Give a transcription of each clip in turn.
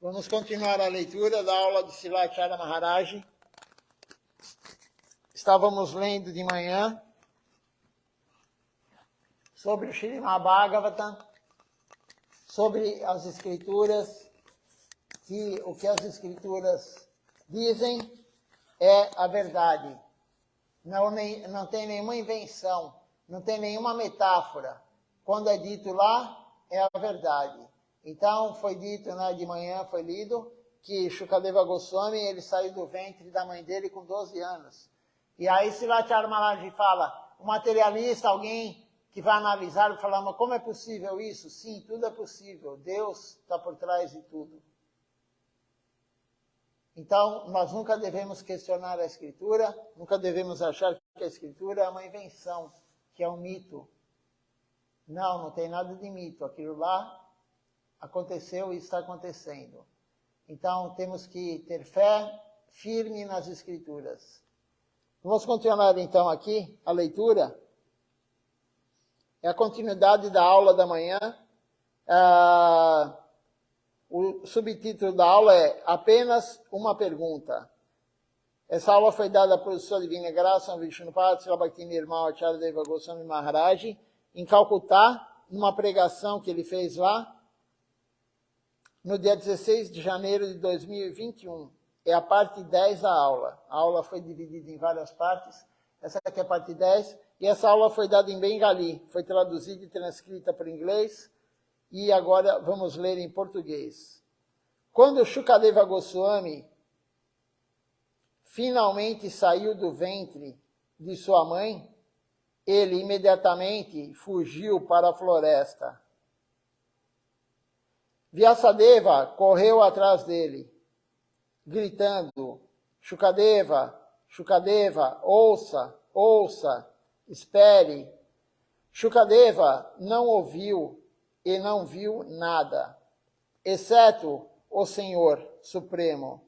Vamos continuar a leitura da aula de Srilacharya Maharaj. Estávamos lendo de manhã sobre o Srimad Bhagavatam, sobre as escrituras, que o que as escrituras dizem é a verdade. Não tem nenhuma invenção, não tem nenhuma metáfora. Quando é dito lá, é a verdade. Então, foi dito, de manhã foi lido, que Shukadeva Goswami, ele saiu do ventre da mãe dele com 12 anos. E aí Srilacharya Maharaj fala, o materialista, alguém que vai analisar e falar, mas como é possível isso? Sim, tudo é possível. Deus está por trás de tudo. Então, nós nunca devemos questionar a Escritura, nunca devemos achar que a Escritura é uma invenção, que é um mito. Não tem nada de mito. Aquilo lá aconteceu e está acontecendo. Então, temos que ter fé firme nas Escrituras. Vamos continuar, então, aqui a leitura. É a continuidade da aula da manhã. O subtítulo da aula é Apenas uma Pergunta. Essa aula foi dada por Sua Divina Graça, Vishnupada, Srila Bhakti Nirmal Acharya Deva Goswami Maharaj, em Calcutá, numa pregação que ele fez lá, no dia 16 de janeiro de 2021. É a parte 10 da aula. A aula foi dividida em várias partes. Essa aqui é a parte 10. E essa aula foi dada em Bengali. Foi traduzida e transcrita para o inglês. E agora vamos ler em português. Quando Shukadeva Goswami finalmente saiu do ventre de sua mãe, ele imediatamente fugiu para a floresta. Vyasadeva correu atrás dele, gritando, Shukadeva, Shukadeva, ouça, ouça, espere. Shukadeva não ouviu e não viu nada, exceto o Senhor Supremo.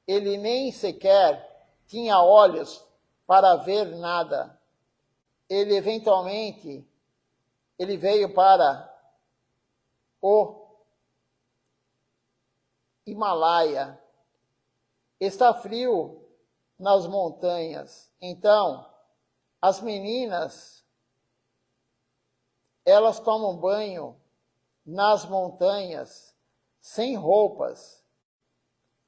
Ele nem sequer tinha olhos para ver nada. Ele veio para o Himalaia. Está frio nas montanhas. Então, as meninas, elas tomam banho nas montanhas sem roupas,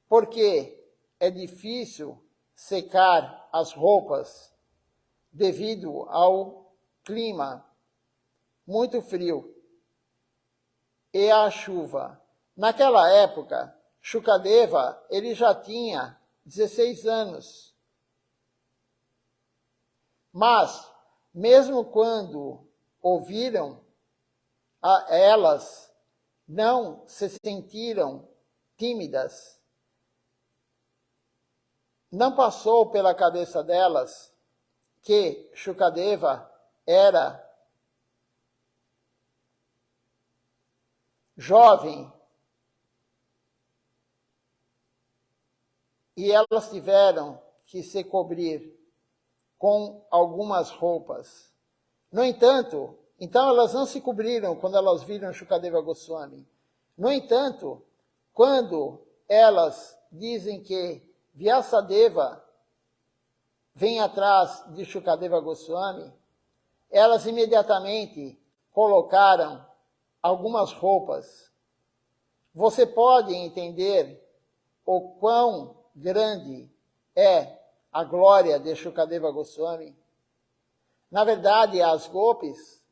porque é difícil secar as roupas devido ao clima muito frio e à chuva. Naquela época, Shukadeva, ele já tinha 16 anos. Mas, mesmo quando ouviram, elas não se sentiram tímidas. Não passou pela cabeça delas que Shukadeva era jovem e elas tiveram que se cobrir com algumas roupas. No entanto, então elas não se cobriram quando elas viram Shukadeva Goswami. No entanto, quando elas dizem que Vyasadeva vem atrás de Shukadeva Goswami, elas imediatamente colocaram algumas roupas. Você pode entender o quão grande é a glória de Shukadeva Goswami? Na verdade, as gopis,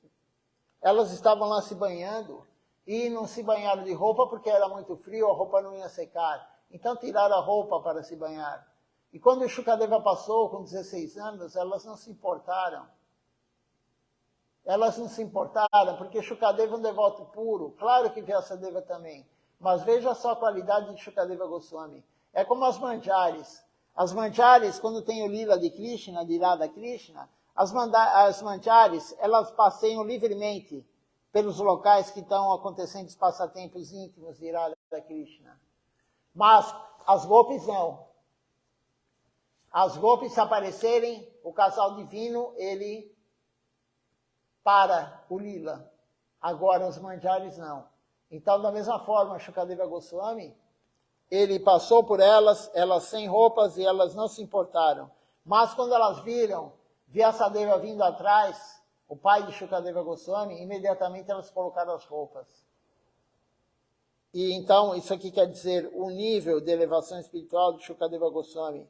elas estavam lá se banhando e não se banharam de roupa porque era muito frio, a roupa não ia secar. Então tiraram a roupa para se banhar. E quando Shukadeva passou com 16 anos, elas não se importaram. Elas não se importaram, porque Shukadeva é um devoto puro. Claro que Vyasadeva também. Mas veja só a qualidade de Shukadeva Goswami. É como as manjaris. As manjaris, quando tem o lila de Krishna, de Radha Krishna, as manjaris, elas passeiam livremente pelos locais que estão acontecendo os passatempos íntimos de Radha Krishna. Mas as gopis não. As gopis, se aparecerem, o casal divino, ele para o lila. Agora, os manjaris não. Então, da mesma forma, Shukadeva Goswami, ele passou por elas, elas sem roupas, e elas não se importaram. Mas quando elas viram Vyasadeva vindo atrás, o pai de Shukadeva Goswami, imediatamente elas colocaram as roupas. E então, isso aqui quer dizer o nível de elevação espiritual de Shukadeva Goswami.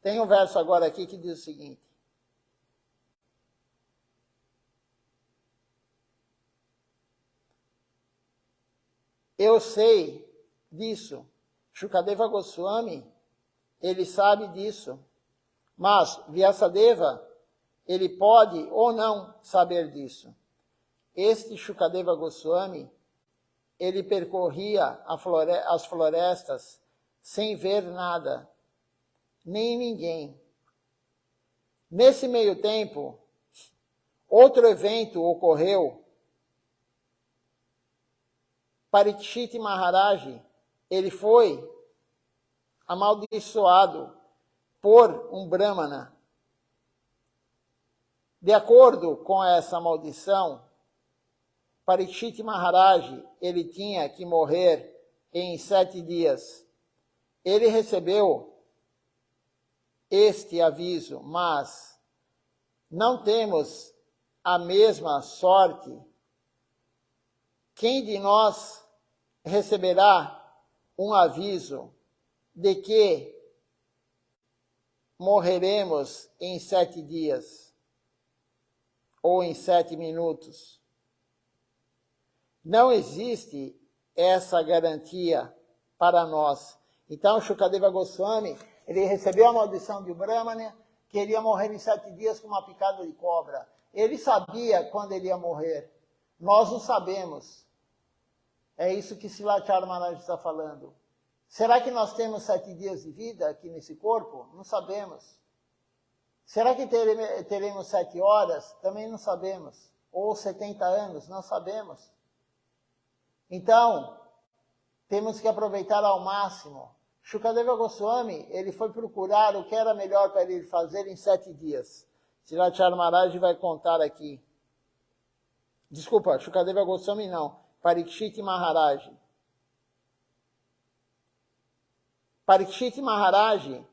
Tem um verso agora aqui que diz o seguinte: eu sei disso. Shukadeva Goswami, ele sabe disso. Mas Vyasadeva, ele pode ou não saber disso. Este Shukadeva Goswami, ele percorria as florestas sem ver nada, nem ninguém. Nesse meio tempo, outro evento ocorreu. Parikshit Maharaj, ele foi amaldiçoado por um Brahmana. De acordo com essa maldição, Parikshit Maharaj, ele tinha que morrer em 7 dias. Ele recebeu este aviso, mas não temos a mesma sorte. Quem de nós receberá um aviso de que morreremos em 7 dias ou em 7 minutos? Não existe essa garantia para nós. Então, Shukadeva Goswami, ele recebeu a maldição de Brahmana, que ele ia morrer em 7 dias com uma picada de cobra. Ele sabia quando ele ia morrer. Nós não sabemos. É isso que Silachar Maharaj está falando. Será que nós temos 7 dias de vida aqui nesse corpo? Não sabemos. Será que teremos 7 horas? Também não sabemos. Ou 70 anos? Não sabemos. Então, temos que aproveitar ao máximo. Shukadeva Goswami, ele foi procurar o que era melhor para ele fazer em 7 dias. Silachar Maharaj vai contar aqui. Desculpa, Shukadeva Goswami não. Parikshit Maharaj. Parikshit Maharaj,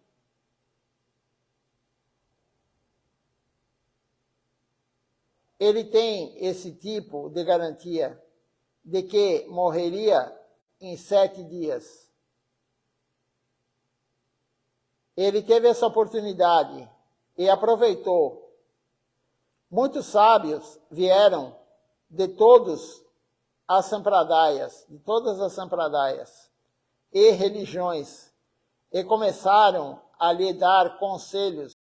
ele tem esse tipo de garantia de que morreria em 7 dias. Ele teve essa oportunidade e aproveitou. Muitos sábios vieram de todas as sampradayas e religiões, e começaram a lhe dar conselhos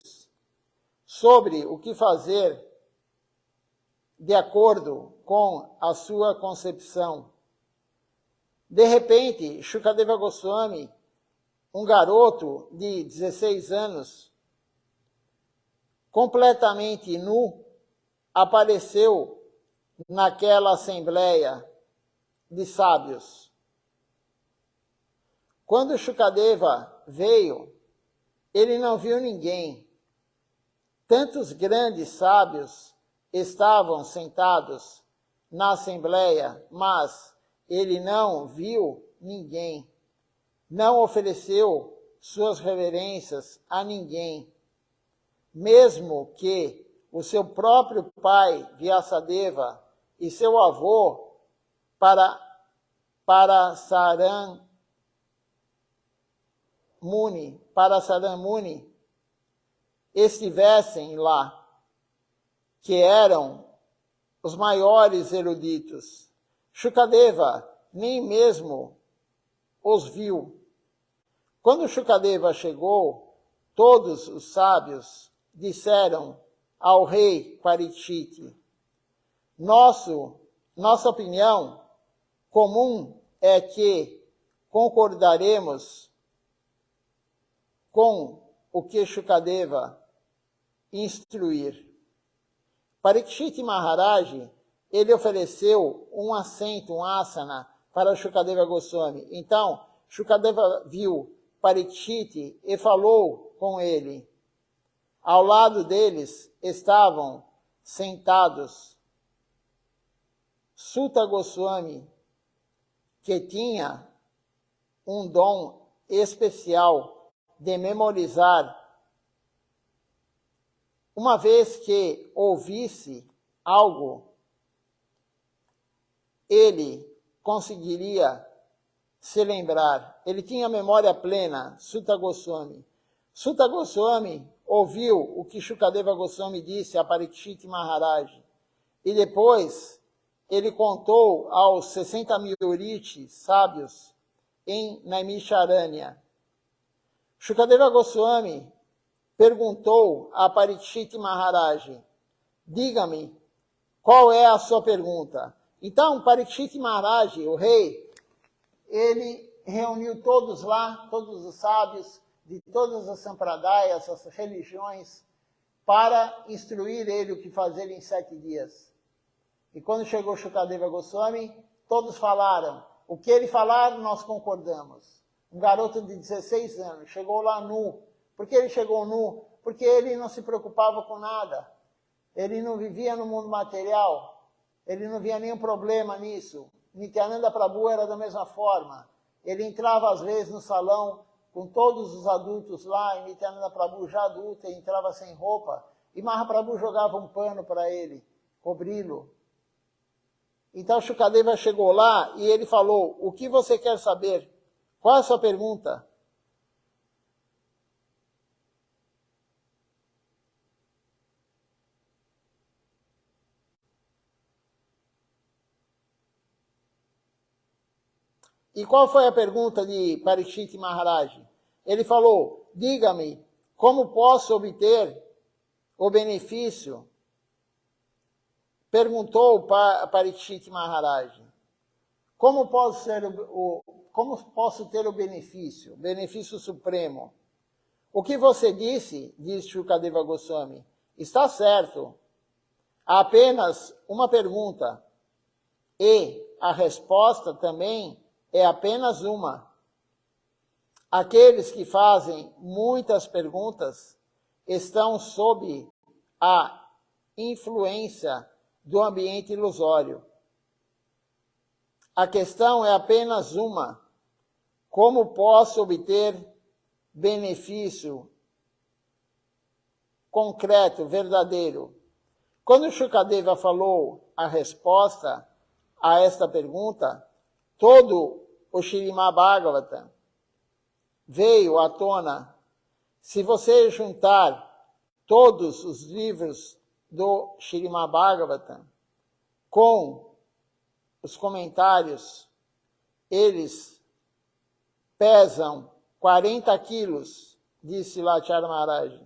sobre o que fazer de acordo com a sua concepção. De repente, Shukadeva Goswami, um garoto de 16 anos, completamente nu, apareceu naquela assembleia de sábios. Quando Shukadeva veio, ele não viu ninguém. Tantos grandes sábios estavam sentados na assembleia, mas ele não viu ninguém. Não ofereceu suas reverências a ninguém. Mesmo que o seu próprio pai, Vyasadeva, e seu avô, Parasaran Muni, estivessem lá, que eram os maiores eruditos. Shukadeva nem mesmo os viu. Quando Shukadeva chegou, todos os sábios disseram ao rei Parikshit: nossa opinião comum é que concordaremos com o que Shukadeva instruir. Parikshit Maharaj, ele ofereceu um assento, um asana, para Shukadeva Goswami. Então, Shukadeva viu Parikshit e falou com ele. Ao lado deles estavam sentados Suta Goswami, que tinha um dom especial de memorizar. Uma vez que ouvisse algo, ele conseguiria se lembrar. Ele tinha memória plena, Suta Goswami. Suta Goswami ouviu o que Shukadeva Goswami disse a Parikshit Maharaj. E depois ele contou aos 60.000 rishis sábios em Naimisharanya. Shukadeva Goswami perguntou a Parikshit Maharaj, diga-me, qual é a sua pergunta? Então, Parikshit Maharaj, o rei, ele reuniu todos lá, todos os sábios de todas as sampradayas, as religiões, para instruir ele o que fazer em 7 dias. E quando chegou Shukadeva Goswami, todos falaram, o que ele falar, nós concordamos. Um garoto de 16 anos chegou lá nu. Por que ele chegou nu? Porque ele não se preocupava com nada. Ele não vivia no mundo material. Ele não via nenhum problema nisso. Nityananda Prabhu era da mesma forma. Ele entrava às vezes no salão com todos os adultos lá, e Nityananda Prabhu já adulto, entrava sem roupa, e Mahaprabhu jogava um pano para ele, cobri-lo. Então Shukadeva chegou lá e ele falou, o que você quer saber? Qual é a sua pergunta? E qual foi a pergunta de Parikshit Maharaj? Ele falou, diga-me, como posso obter o benefício? Perguntou Parikshit Maharaj, como posso ter o benefício supremo? O que você disse, diz Shukadeva Goswami, está certo. Há apenas uma pergunta, e a resposta também é apenas uma. Aqueles que fazem muitas perguntas estão sob a influência do ambiente ilusório. A questão é apenas uma. Como posso obter benefício concreto, verdadeiro? Quando Shukadeva falou a resposta a esta pergunta, todo o Śrīmad Bhagavatam veio à tona. Se você juntar todos os livros do Śrīmad Bhagavatam com os comentários, eles pesam 40 quilos, disse Lachar Maharaj.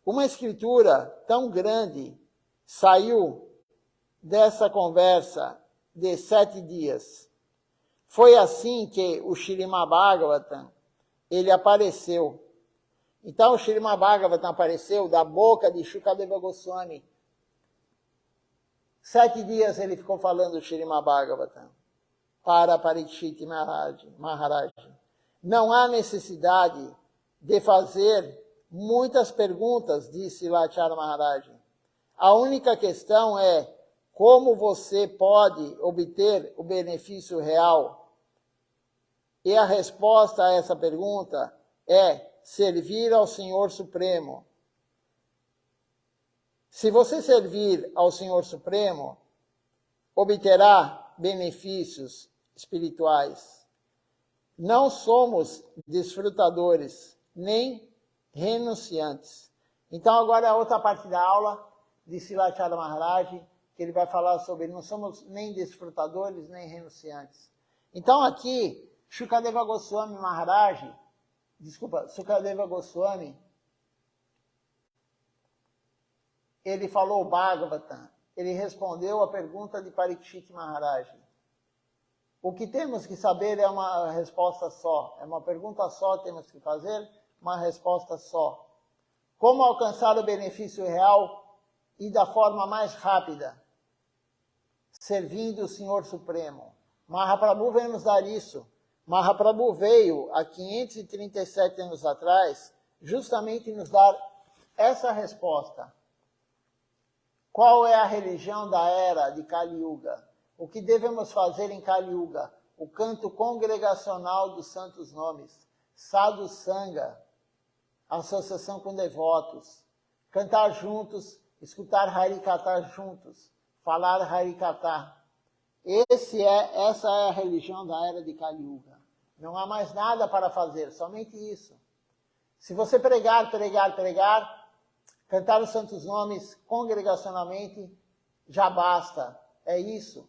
Uma escritura tão grande saiu dessa conversa de 7 dias. Foi assim que o Śrīmad Bhagavatam, ele apareceu. Então o Śrīmad Bhagavatam apareceu da boca de Shukadeva Goswami. 7 dias ele ficou falando o Śrīmad Bhagavatam para Parikshit Maharaj. Não há necessidade de fazer muitas perguntas, disse Lachar Maharaj. A única questão é como você pode obter o benefício real. E a resposta a essa pergunta é servir ao Senhor Supremo. Se você servir ao Senhor Supremo, obterá benefícios espirituais. Não somos desfrutadores, nem renunciantes. Então agora a outra parte da aula de Silachara Maharaj, que ele vai falar sobre não somos nem desfrutadores, nem renunciantes. Então aqui, Shukadeva Goswami Maharaj, Shukadeva Goswami, ele falou o Bhagavatam, ele respondeu a pergunta de Parikshit Maharaj. O que temos que saber é uma resposta só, é uma pergunta só, temos que fazer uma resposta só. Como alcançar o benefício real e da forma mais rápida? Servindo o Senhor Supremo. Mahaprabhu vem nos dar isso. Mahaprabhu veio há 537 anos atrás justamente nos dar essa resposta. Qual é a religião da era de Kali Yuga? O que devemos fazer em Kali Yuga? O canto congregacional dos santos nomes, Sadhu Sangha, associação com devotos, cantar juntos, escutar Harikatha juntos, falar Harikatha. Essa é a religião da era de Kali Yuga. Não há mais nada para fazer, somente isso. Se você pregar, cantar os santos nomes congregacionalmente, já basta. É isso.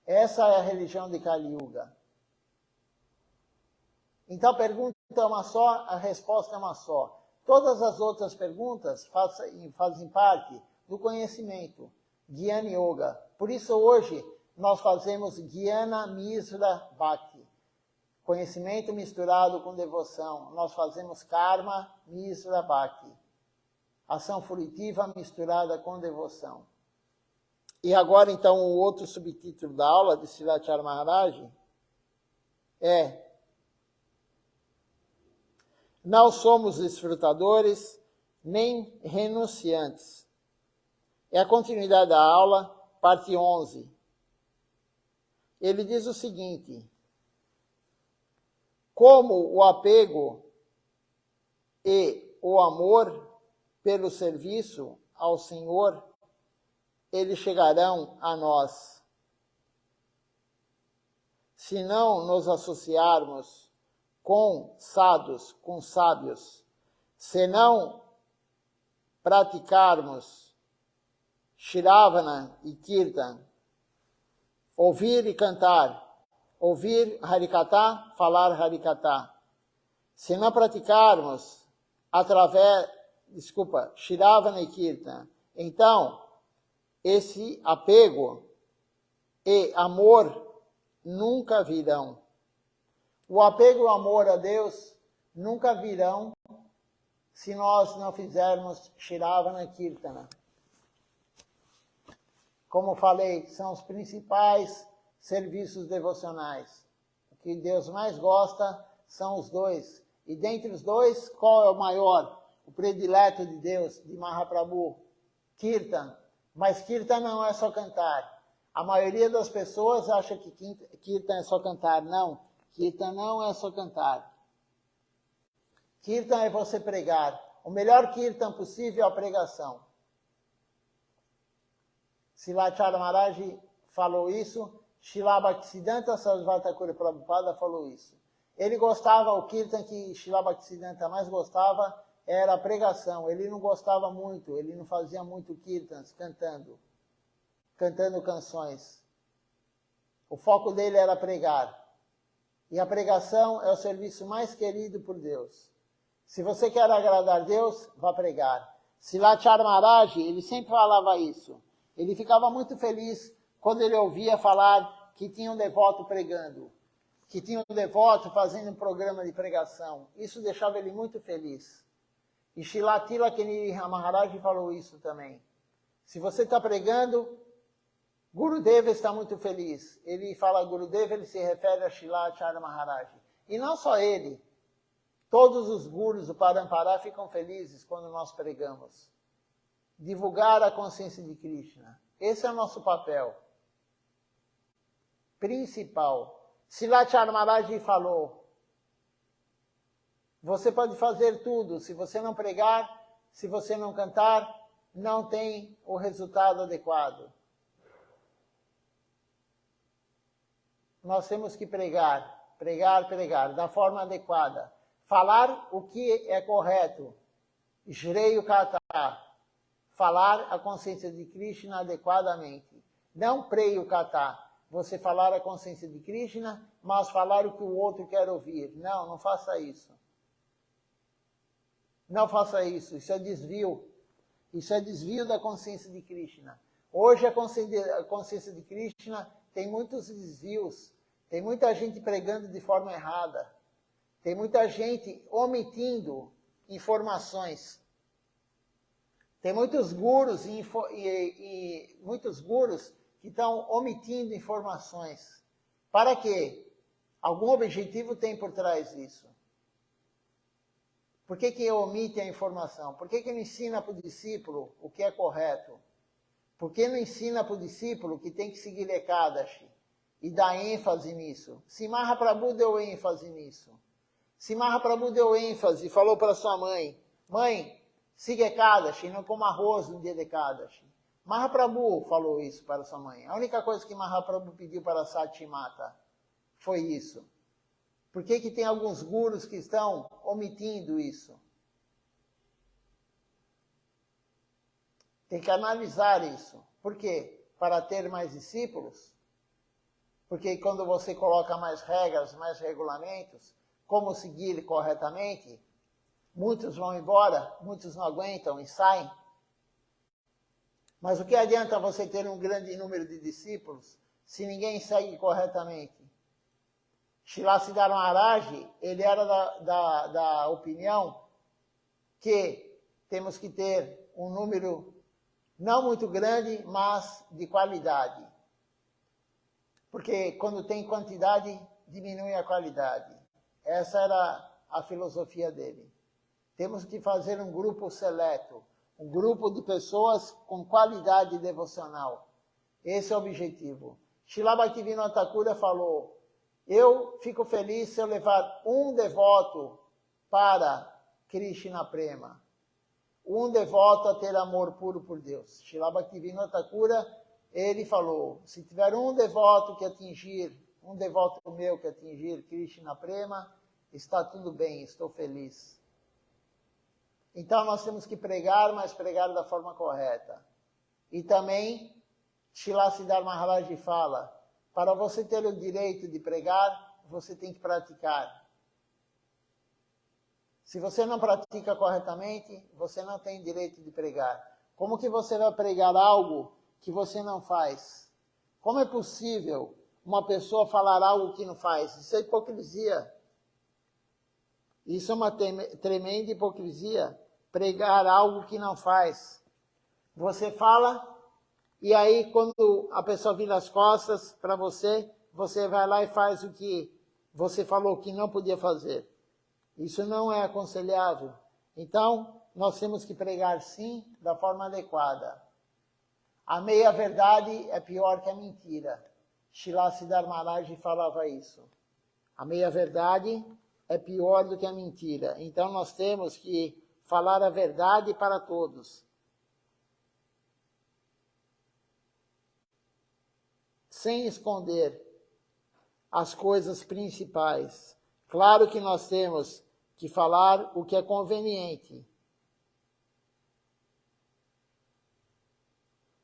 Essa é a religião de Kali Yuga. Então a pergunta é uma só, a resposta é uma só. Todas as outras perguntas fazem parte do conhecimento, Jnana Yoga. Por isso hoje nós fazemos Jnana Mishra Bhakti. Conhecimento misturado com devoção. Nós fazemos Karma Mishra Bhakti. Ação frutiva misturada com devoção. E agora, então, o outro subtítulo da aula de Srilacharya Maharaj é: não somos desfrutadores nem renunciantes. É a continuidade da aula, parte 11. Ele diz o seguinte: como o apego e o amor pelo serviço ao Senhor, eles chegarão a nós. Se não nos associarmos com sadhus, com sábios, se não praticarmos Shravana e Kirtan, ouvir e cantar, ouvir Harikatha, falar Harikatha, se não praticarmos Shravana e Kirtan, então esse apego e amor nunca virão. O apego e o amor a Deus nunca virão se nós não fizermos Shravana e Kirtana. Como falei, são os principais serviços devocionais. O que Deus mais gosta são os dois. E dentre os dois, qual é o maior? O predileto de Deus, de Mahaprabhu? Kirtan. Mas Kirtan não é só cantar. A maioria das pessoas acha que Kirtan é só cantar. Não, Kirtan não é só cantar. Kirtan é você pregar. O melhor Kirtan possível é a pregação. Srilacharya Maharaj falou isso, Srila Bhaktisiddhanta Sarasvati Thakur Prabhupada falou isso. Ele gostava, o Kirtan que Srila Bhaktisiddhanta mais gostava era a pregação. Ele não gostava muito, ele não fazia muito Kirtans cantando canções. O foco dele era pregar. E a pregação é o serviço mais querido por Deus. Se você quer agradar Deus, vá pregar. Srilacharya Maharaj, ele sempre falava isso. Ele ficava muito feliz quando ele ouvia falar que tinha um devoto pregando, que tinha um devoto fazendo um programa de pregação. Isso deixava ele muito feliz. E Srila Tilakini Maharaj falou isso também. Se você está pregando, Gurudeva está muito feliz. Ele fala Gurudeva, ele se refere a Srilacharya Maharaj. E não só ele. Todos os gurus do Parampara ficam felizes quando nós pregamos. Divulgar a consciência de Krishna. Esse é o nosso papel principal. Srilacharya Maharaj falou: você pode fazer tudo, se você não pregar, se você não cantar, não tem o resultado adequado. Nós temos que pregar, da forma adequada. Falar o que é correto. Shreya Katha. Falar a consciência de Krishna adequadamente. Não Preya Katha. Você falar a consciência de Krishna, mas falar o que o outro quer ouvir. Não, não faça isso. Não faça isso, isso é desvio. Isso é desvio da consciência de Krishna. Hoje a consciência de Krishna tem muitos desvios. Tem muita gente pregando de forma errada. Tem muita gente omitindo informações. Tem muitos gurus muitos gurus que estão omitindo informações. Para quê? Algum objetivo tem por trás disso. Por que omite a informação? Por que não ensina para o discípulo o que é correto? Por que não ensina para o discípulo que tem que seguir Ekadashi e dar ênfase nisso? Se Mahaprabhu deu ênfase nisso. Se Mahaprabhu deu ênfase e falou para sua mãe, mãe, siga Ekadashi, não coma arroz no dia de Ekadashi. Mahaprabhu falou isso para sua mãe. A única coisa que Mahaprabhu pediu para Satimata foi isso. Por que tem alguns gurus que estão omitindo isso? Tem que analisar isso. Por quê? Para ter mais discípulos? Porque quando você coloca mais regras, mais regulamentos, como seguir corretamente, muitos vão embora, muitos não aguentam e saem. Mas o que adianta você ter um grande número de discípulos se ninguém segue corretamente? Srila Siddhar Maharaj, ele era da opinião que temos que ter um número não muito grande, mas de qualidade. Porque quando tem quantidade, diminui a qualidade. Essa era a filosofia dele. Temos que fazer um grupo seleto, um grupo de pessoas com qualidade devocional. Esse é o objetivo. Srila Bhaktivinoda Thakura falou, eu fico feliz se eu levar um devoto para Krishna Prema. Um devoto a ter amor puro por Deus. Srila Bhaktivinoda Thakura, ele falou, se tiver um devoto que atingir, um devoto meu que atingir Krishna Prema, está tudo bem, estou feliz. Então nós temos que pregar, mas pregar da forma correta. E também, Srila Siddhar Maharaj fala, para você ter o direito de pregar, você tem que praticar. Se você não pratica corretamente, você não tem direito de pregar. Como que você vai pregar algo que você não faz? Como é possível uma pessoa falar algo que não faz? Isso é hipocrisia. Isso é uma tremenda hipocrisia. Pregar algo que não faz. Você fala, e aí quando a pessoa vira as costas para você, você vai lá e faz o que você falou que não podia fazer. Isso não é aconselhável. Então, nós temos que pregar sim, da forma adequada. A meia-verdade é pior que a mentira. Srila Siddhar Maharaj falava isso. A meia-verdade é pior do que a mentira. Então, nós temos que falar a verdade para todos. Sem esconder as coisas principais. Claro que nós temos que falar o que é conveniente.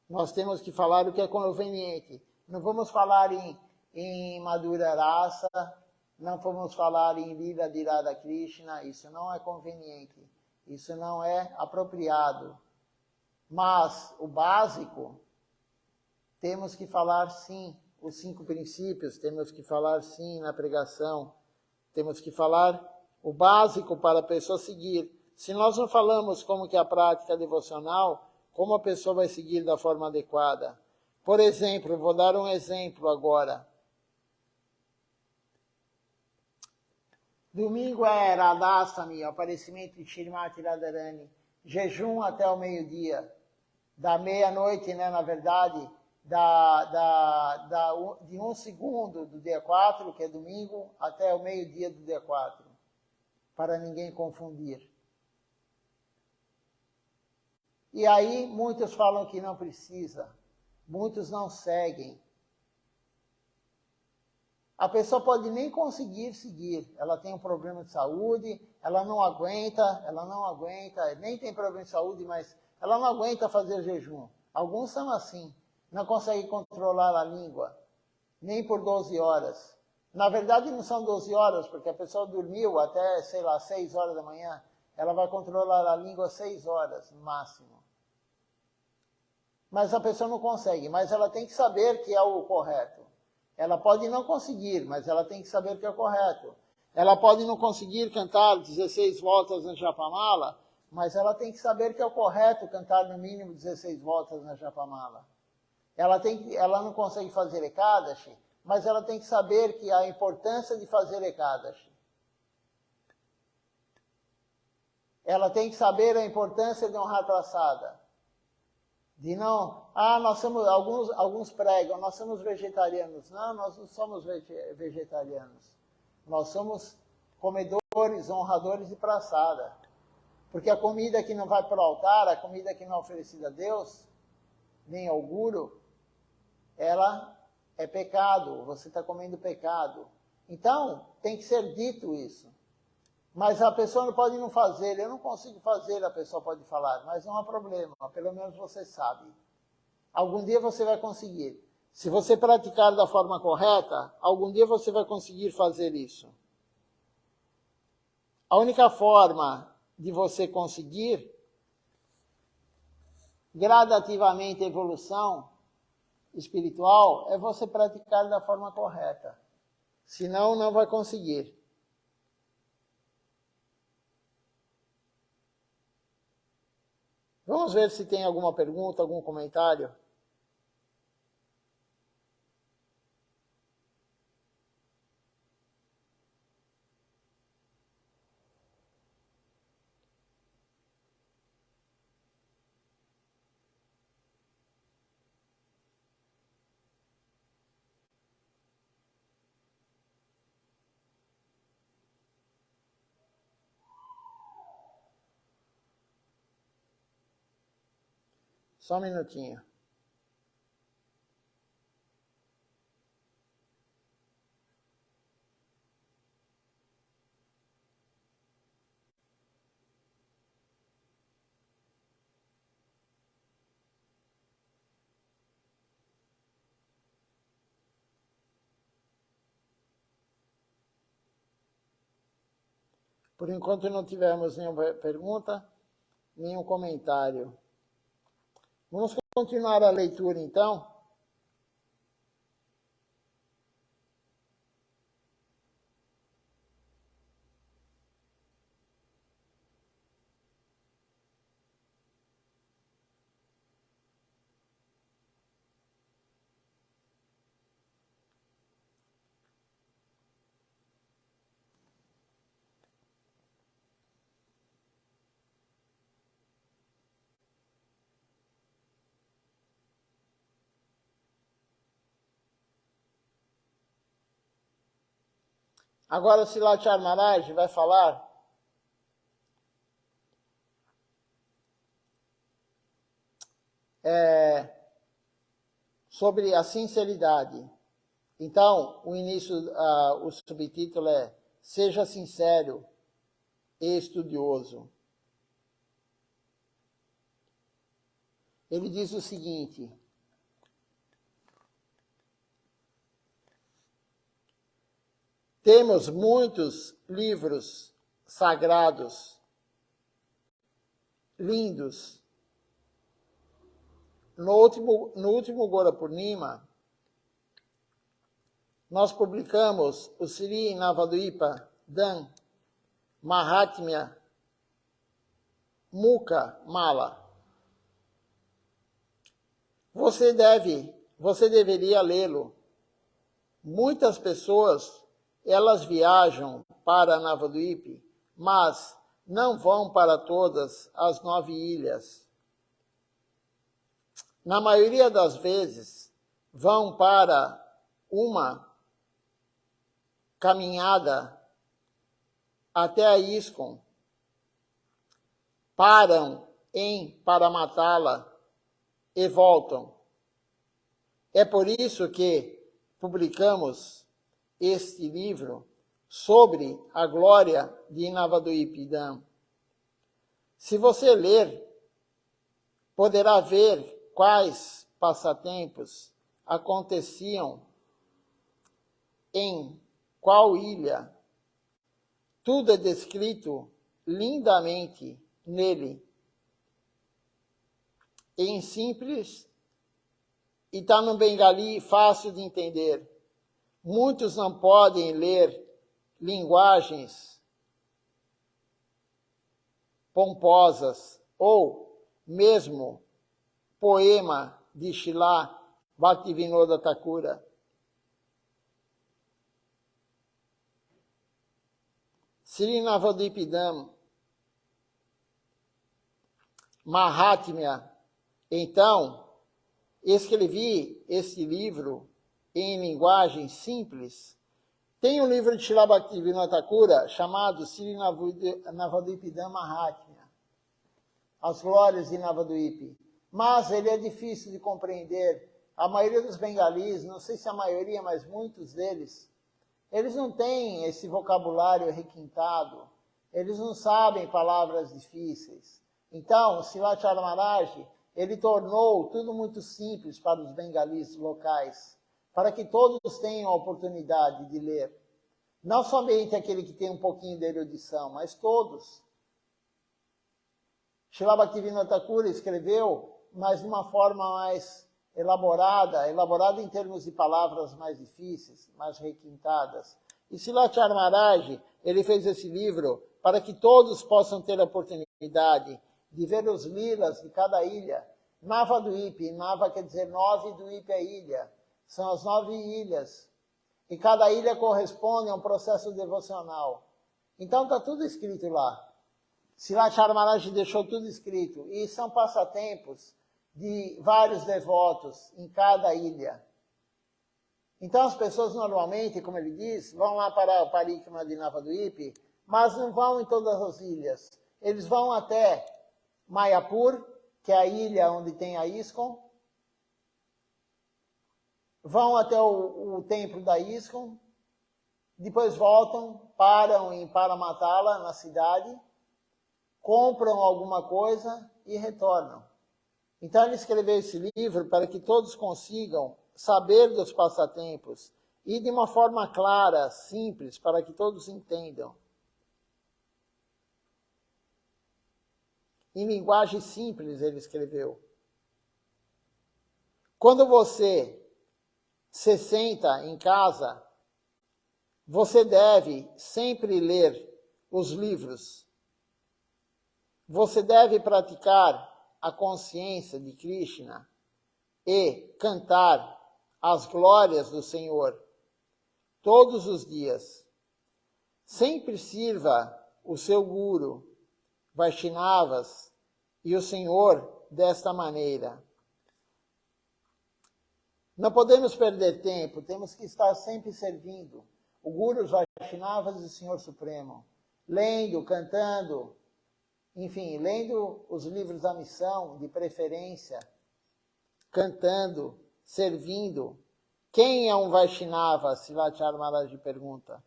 Nós temos que falar o que é conveniente. Não vamos falar em Madhura Rasa, não vamos falar em Lila de Radha Krishna, isso não é conveniente, isso não é apropriado. Mas o básico, temos que falar sim, os 5 princípios, temos que falar sim na pregação, temos que falar o básico para a pessoa seguir. Se nós não falamos como que é a prática devocional, como a pessoa vai seguir da forma adequada? Por exemplo, vou dar um exemplo agora. Domingo é Radhastami, o aparecimento de Shrimati Radharani. Jejum até o meio-dia. Da meia-noite, né, na verdade, de 1 segundo do dia 4, que é domingo, até o meio-dia do dia 4. Para ninguém confundir. E aí, muitos falam que não precisa. Muitos não seguem. A pessoa pode nem conseguir seguir. Ela tem um problema de saúde, ela não aguenta, nem tem problema de saúde, mas ela não aguenta fazer jejum. Alguns são assim, não conseguem controlar a língua, nem por 12 horas. Na verdade, não são 12 horas, porque a pessoa dormiu até, 6 horas da manhã. Ela vai controlar a língua 6 horas, no máximo. Mas a pessoa não consegue, mas ela tem que saber que é o correto. Ela pode não conseguir, mas ela tem que saber que é o correto. Ela pode não conseguir cantar 16 voltas na Japamala, mas ela tem que saber que é o correto cantar no mínimo 16 voltas na Japamala. Ela não consegue fazer Ekadashi, mas ela tem que saber que a importância de fazer Ekadashi. Ela tem que saber a importância de honrar traçada. De não, nós somos, alguns pregam, nós somos vegetarianos. Não, nós não somos vegetarianos. Nós somos comedores, honradores de praçada. Porque a comida que não vai para o altar, a comida que não é oferecida a Deus, nem ao guru, ela é pecado, você está comendo pecado. Então, tem que ser dito isso. Mas a pessoa não pode não fazer, eu não consigo fazer, a pessoa pode falar, mas não há problema, pelo menos você sabe. Algum dia você vai conseguir. Se você praticar da forma correta, algum dia você vai conseguir fazer isso. A única forma de você conseguir gradativamente a evolução espiritual é você praticar da forma correta. Senão, não vai conseguir. Vamos ver se tem alguma pergunta, algum comentário. Só um minutinho. Por enquanto não tivemos nenhuma pergunta, nenhum comentário. Vamos continuar a leitura, então. Agora, Silatya Maharaj vai falar sobre a sinceridade. Então, o início, o subtítulo é Seja sincero e estudioso. Ele diz o seguinte: temos muitos livros sagrados, lindos. No último Gora Purnima, nós publicamos o Sri Navadvipa Dan Mahatmya Mukha Mala. Você deveria lê-lo. Muitas pessoas, elas viajam para Navadvipa, mas não vão para todas as 9 ilhas. Na maioria das vezes, vão para uma caminhada até a ISKCON, param em Paramatala e voltam. É por isso que publicamos este livro sobre a glória de Navadvipa. Se você ler, poderá ver quais passatempos aconteciam em qual ilha. Tudo é descrito lindamente nele, em simples, e está no bengali fácil de entender. Muitos não podem ler linguagens pomposas ou mesmo poema de Srila Bhaktivinoda Thakura. Sri Navadvipidam Mahatmya. Então, escrevi esse livro em linguagem simples. Tem um livro de Srila Bhaktivinoda Thakura chamado Sri Navadvipidam Mahatmya, As Glórias de Navadvipa. Mas ele é difícil de compreender. A maioria dos bengalis, não sei se a maioria, mas muitos deles, eles não têm esse vocabulário requintado. Eles não sabem palavras difíceis. Então, Srivacharya Maharaj, ele tornou tudo muito simples para os bengalis locais, para que todos tenham a oportunidade de ler. Não somente aquele que tem um pouquinho de erudição, mas todos. Srila Bhaktivinoda Thakura escreveu, mas de uma forma mais elaborada em termos de palavras mais difíceis, mais requintadas. E Srivacharya Maharaj, ele fez esse livro para que todos possam ter a oportunidade de ver os lilas de cada ilha. Navadvipa, Nava quer dizer 9, Dvipa é ilha. São as 9 ilhas. E cada ilha corresponde a um processo devocional. Então está tudo escrito lá. Srivacharya Maharaj deixou tudo escrito. E são passatempos de vários devotos em cada ilha. Então as pessoas normalmente, como ele diz, vão lá para o Parikama de Navadvipa, mas não vão em todas as ilhas. Eles vão até Mayapur, que é a ilha onde tem a ISKCON, vão até o templo da ISKCON, depois voltam, param em Paramatala, na cidade, compram alguma coisa e retornam. Então ele escreveu esse livro para que todos consigam saber dos passatempos e de uma forma clara, simples, para que todos entendam. Em linguagem simples ele escreveu. Quando você se senta em casa, você deve sempre ler os livros. Você deve praticar a consciência de Krishna e cantar as glórias do Senhor todos os dias. Sempre sirva o seu Guru, Vaishnavas e o Senhor desta maneira. Não podemos perder tempo, temos que estar sempre servindo o Guru, os Vaishnavas e o Senhor Supremo, lendo, cantando, enfim, lendo os livros da missão, de preferência, cantando, servindo. Quem é um Vaishnava? Srivacharya Maharaj pergunta.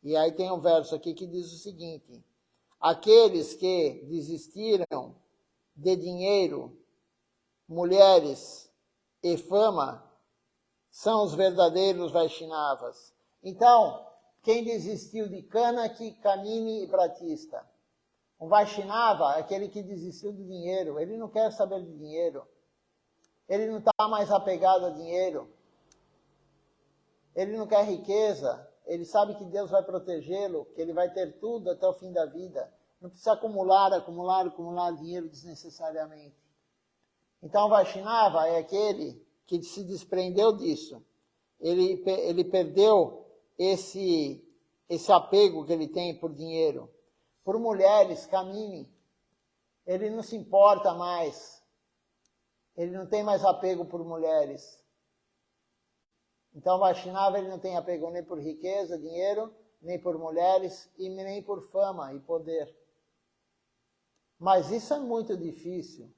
E aí tem um verso aqui que diz o seguinte: aqueles que desistiram de dinheiro, mulheres e fama são os verdadeiros Vaishnavas. Então, quem desistiu de Kanaki, Kamini e Pratista? Um Vaishnava é aquele que desistiu do dinheiro. Ele não quer saber de dinheiro. Ele não está mais apegado a dinheiro. Ele não quer riqueza. Ele sabe que Deus vai protegê-lo, que ele vai ter tudo até o fim da vida. Não precisa acumular dinheiro desnecessariamente. Então, o Vaishnava é aquele que se desprendeu disso. Ele perdeu esse apego que ele tem por dinheiro. Por mulheres, Kamini, ele não se importa mais. Ele não tem mais apego por mulheres. Então, o Vaishnava, ele não tem apego nem por riqueza, dinheiro, nem por mulheres, e nem por fama e poder. Mas isso é muito difícil.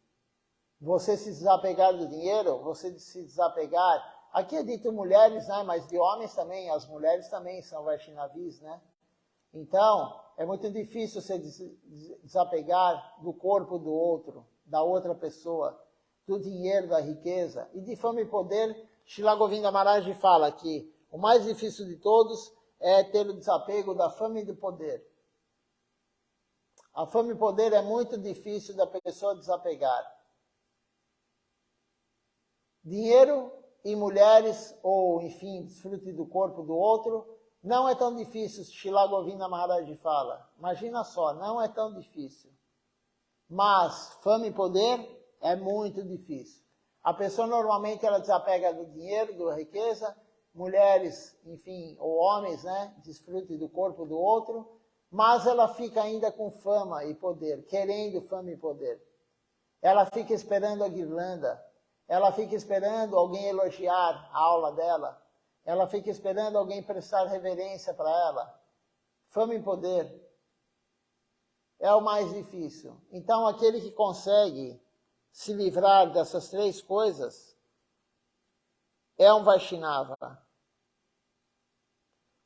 Você se desapegar do dinheiro, você se desapegar... Aqui é dito mulheres, né? Mas de homens também, as mulheres também são Vaishnavis, né? Então, é muito difícil se desapegar do corpo do outro, da outra pessoa, do dinheiro, da riqueza. E de fama e poder, Srila Govinda Maharaj fala que o mais difícil de todos é ter o desapego da fama e do poder. A fama e poder é muito difícil da pessoa desapegar. Dinheiro e mulheres, ou enfim, desfrute do corpo do outro, não é tão difícil, Srila Govinda Maharaj fala. Imagina só, não é tão difícil. Mas fama e poder é muito difícil. A pessoa normalmente ela desapega do dinheiro, da riqueza, mulheres, enfim, ou homens, né, desfrute do corpo do outro, mas ela fica ainda com fama e poder, querendo fama e poder. Ela fica esperando a guirlanda, ela fica esperando alguém elogiar a aula dela, ela fica esperando alguém prestar reverência para ela. Fama e poder é o mais difícil. Então, aquele que consegue se livrar dessas três coisas é um Vaishnava.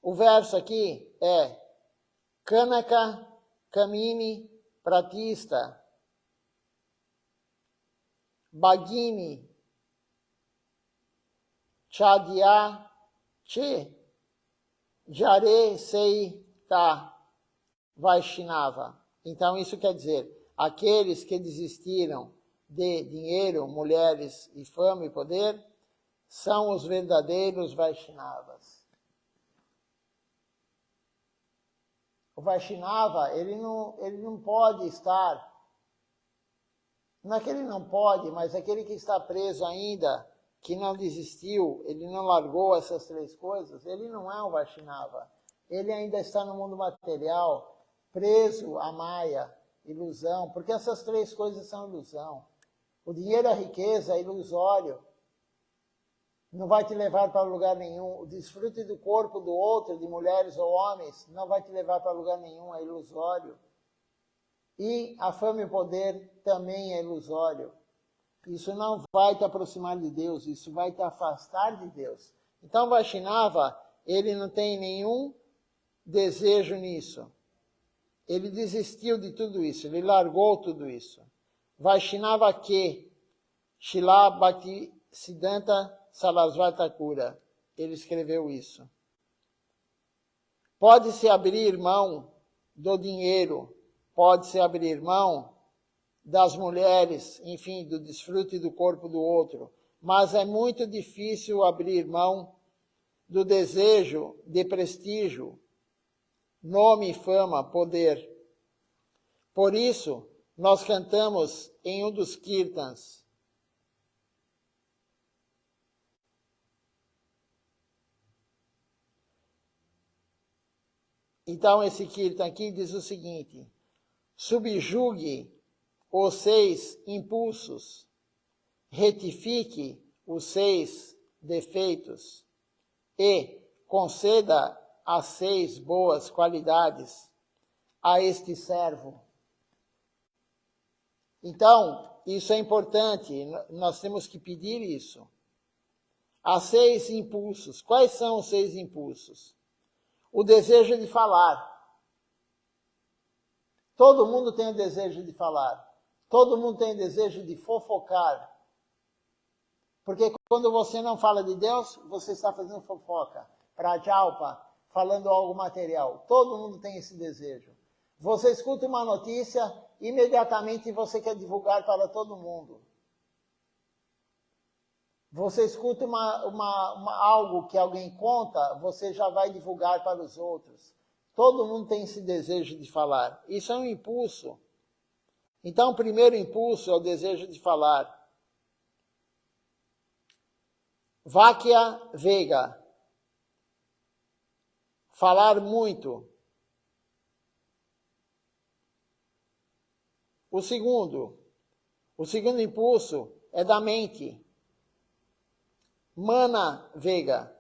O verso aqui é Kanaka Kamini Pratista Bhagini Chadya Che Jare Seita Vaishnava. Então, isso quer dizer, aqueles que desistiram de dinheiro, mulheres e fama e poder, são os verdadeiros Vaishnavas. O Vaishnava, ele não pode estar, não é que ele não pode, mas aquele que está preso ainda, que não desistiu, ele não largou essas três coisas, ele não é um Vaishnava. Ele ainda está no mundo material, preso à maia, ilusão, porque essas três coisas são ilusão. O dinheiro, a riqueza é ilusório. Não vai te levar para lugar nenhum. O desfrute do corpo do outro, de mulheres ou homens, não vai te levar para lugar nenhum, é ilusório. E a fama e o poder também é ilusório. Isso não vai te aproximar de Deus, isso vai te afastar de Deus. Então, Vaishnava, ele não tem nenhum desejo nisso. Ele desistiu de tudo isso, ele largou tudo isso. Vaishnava que Srila Bhaktisiddhanta Sarasvati Thakura, ele escreveu isso. Pode-se abrir mão do dinheiro, pode-se abrir mão das mulheres, enfim, do desfrute do corpo do outro, mas é muito difícil abrir mão do desejo de prestígio, nome, fama, poder. Por isso, nós cantamos em um dos kirtans, então, esse kirtan aqui diz o seguinte: subjugue os 6 impulsos, retifique os 6 defeitos e conceda as 6 boas qualidades a este servo. Então, isso é importante, nós temos que pedir isso. As 6 impulsos. Quais são os 6 impulsos? O desejo de falar. Todo mundo tem o desejo de falar. Todo mundo tem o desejo de fofocar. Porque quando você não fala de Deus, você está fazendo fofoca. Prajalpa, falando algo material. Todo mundo tem esse desejo. Você escuta uma notícia, imediatamente você quer divulgar para todo mundo. Você escuta algo que alguém conta, você já vai divulgar para os outros. Todo mundo tem esse desejo de falar. Isso é um impulso. Então, o primeiro impulso é o desejo de falar. Vakya Vega. Falar muito. O segundo impulso é da mente. Mana Vega.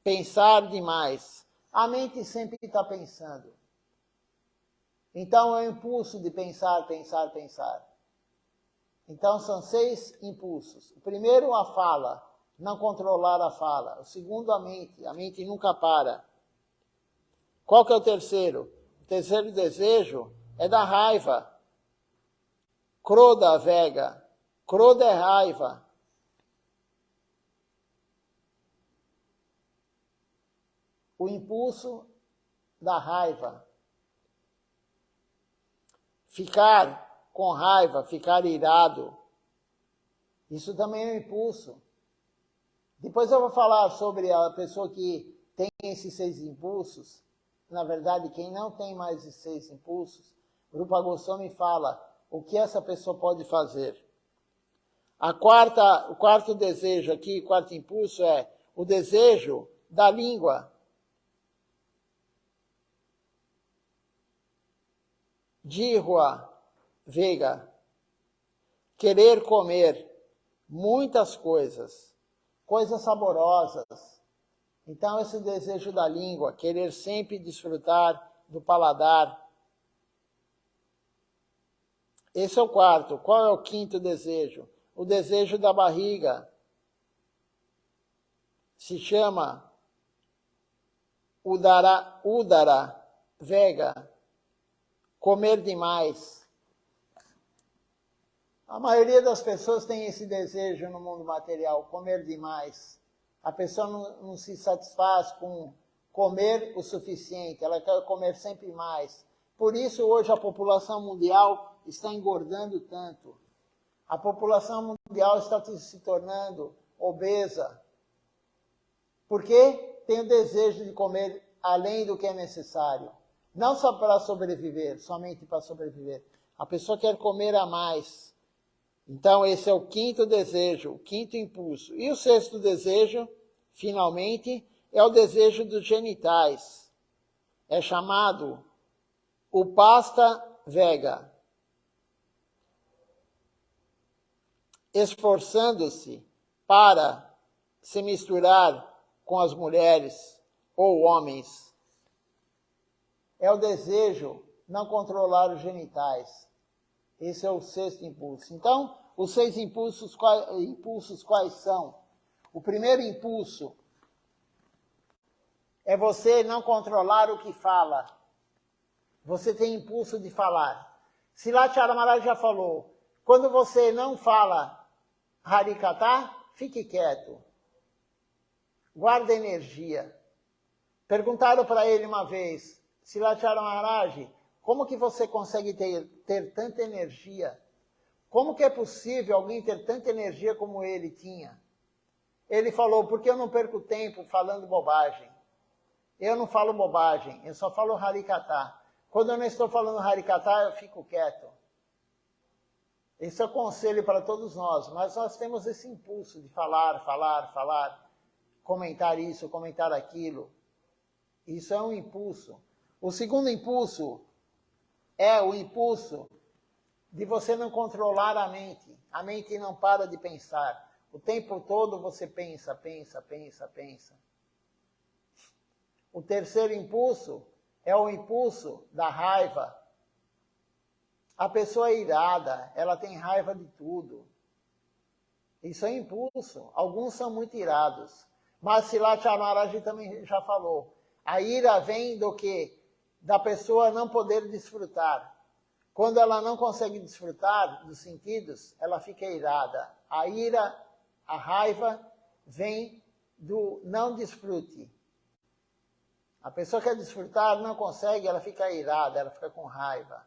Pensar demais. A mente sempre está pensando. Então é o impulso de pensar, pensar, pensar. Então são 6 impulsos. O primeiro, a fala. Não controlar a fala. O segundo, a mente nunca para. Qual que é o terceiro? O terceiro desejo é da raiva. Krodha Vega. Krodha é raiva. O impulso da raiva. Ficar com raiva, ficar irado. Isso também é um impulso. Depois eu vou falar sobre a pessoa que tem esses 6 impulsos. Na verdade, quem não tem mais esses 6 impulsos, Rupa Goswami fala o que essa pessoa pode fazer. O quarto desejo aqui, o quarto impulso é o desejo da língua. Dihua Vega. Querer comer muitas coisas, coisas saborosas. Então, esse desejo da língua, querer sempre desfrutar do paladar. Esse é o quarto. Qual é o quinto desejo? O desejo da barriga. Se chama Udara Vega. Comer demais. A maioria das pessoas tem esse desejo no mundo material, comer demais. A pessoa não se satisfaz com comer o suficiente, ela quer comer sempre mais. Por isso, hoje, a população mundial está engordando tanto. A população mundial está se tornando obesa. Porque tem o desejo de comer além do que é necessário. Não só para sobreviver, somente para sobreviver. A pessoa quer comer a mais. Então, esse é o quinto desejo, o quinto impulso. E o sexto desejo, finalmente, é o desejo dos genitais. É chamado Upasta Vega. Esforçando-se para se misturar com as mulheres ou homens. É o desejo não controlar os genitais. Esse é o sexto impulso. Então, os 6 impulsos quais são? O primeiro impulso é você não controlar o que fala. Você tem impulso de falar. Silat Maharaj já falou, quando você não fala Harikata, fique quieto. Guarda energia. Perguntaram para ele uma vez, Silat Maharaj, como que você consegue ter tanta energia? Como que é possível alguém ter tanta energia como ele tinha? Ele falou, porque eu não perco tempo falando bobagem. Eu não falo bobagem, eu só falo Harikata. Quando eu não estou falando Harikata, eu fico quieto. Esse é o conselho para todos nós, mas nós temos esse impulso de falar, comentar isso, comentar aquilo. Isso é um impulso. O segundo impulso é o impulso de você não controlar a mente. A mente não para de pensar. O tempo todo você pensa. O terceiro impulso é o impulso da raiva. A pessoa é irada, ela tem raiva de tudo. Isso é impulso. Alguns são muito irados. Mas Silat Maharaj também já falou. A ira vem do quê? Da pessoa não poder desfrutar. Quando ela não consegue desfrutar dos sentidos, ela fica irada. A ira, a raiva, vem do não desfrute. A pessoa quer desfrutar, não consegue, ela fica irada, ela fica com raiva.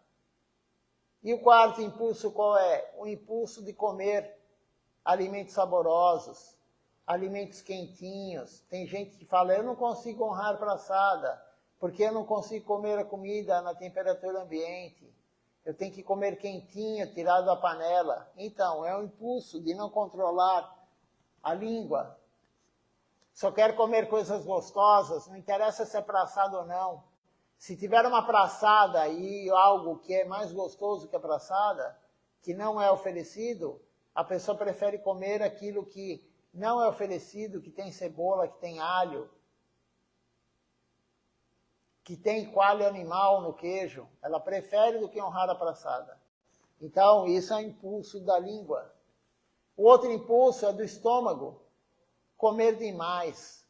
E o quarto impulso qual é? O impulso de comer alimentos saborosos, alimentos quentinhos. Tem gente que fala, eu não consigo honrar praçada, porque eu não consigo comer a comida na temperatura ambiente. Eu tenho que comer quentinho, tirado da panela. Então, é o impulso de não controlar a língua. Só quero comer coisas gostosas, não interessa se é praçada ou não. Se tiver uma praçada e algo que é mais gostoso que a praçada, que não é oferecido, a pessoa prefere comer aquilo que não é oferecido, que tem cebola, que tem alho, que tem coalho animal no queijo. Ela prefere do que honrar a praçada. Então, isso é o impulso da língua. O outro impulso é do estômago. Comer demais.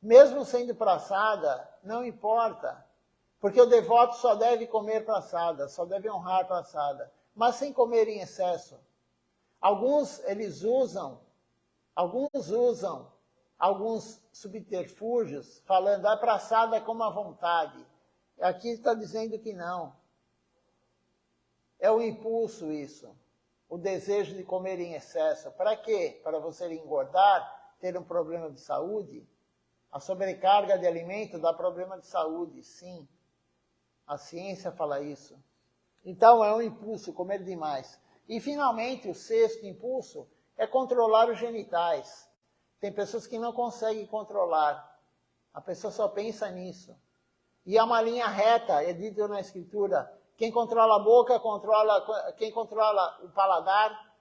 Mesmo sendo praçada, não importa. Porque o devoto só deve comer praçada, só deve honrar praçada. Mas sem comer em excesso. Alguns usam alguns subterfúgios, falando, a praçada é como a vontade. Aqui está dizendo que não. É o impulso isso. O desejo de comer em excesso. Para quê? Para você engordar, ter um problema de saúde? A sobrecarga de alimento dá problema de saúde, sim. A ciência fala isso. Então é um impulso, comer demais. E finalmente, o sexto impulso é controlar os genitais. Tem pessoas que não conseguem controlar. A pessoa só pensa nisso. E há uma linha reta, é dito na Escritura, Quem controla a boca, quem controla o paladar,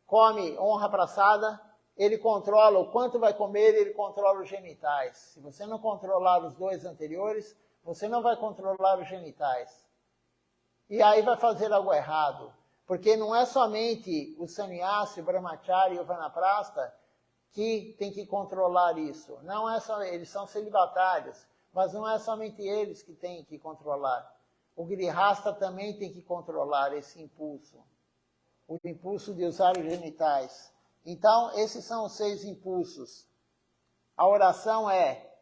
come honra praçada, ele controla o quanto vai comer, ele controla os genitais. Se você não controlar os dois anteriores, você não vai controlar os genitais. E aí vai fazer algo errado. Porque não é somente o sannyasi, o brahmachari e o vanaprastha que tem que controlar isso. Não é só eles são celibatários, mas não é somente eles que têm que controlar. O grihasta também tem que controlar esse impulso. O impulso de usar os genitais. Então, esses são os 6 impulsos. A oração é,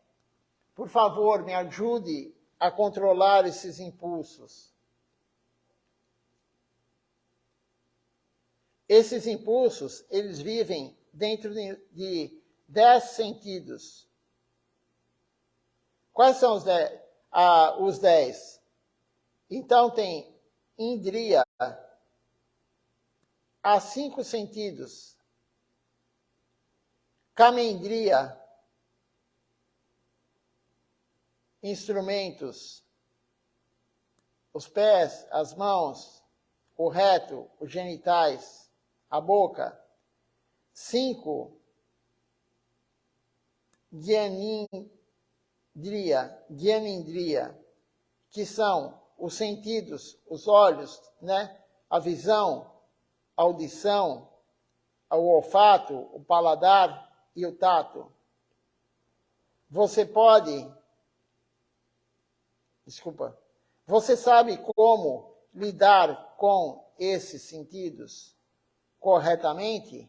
por favor, me ajude a controlar esses impulsos. Esses impulsos, eles vivem dentro de 10 sentidos. Quais são os 10? Então tem indriya, há 5 sentidos. Kamendriya, instrumentos, os pés, as mãos, o reto, os genitais, a boca. 5, Gyanendriya, que são os sentidos, os olhos, né? A visão, a audição, o olfato, o paladar e o tato. Você sabe como lidar com esses sentidos corretamente?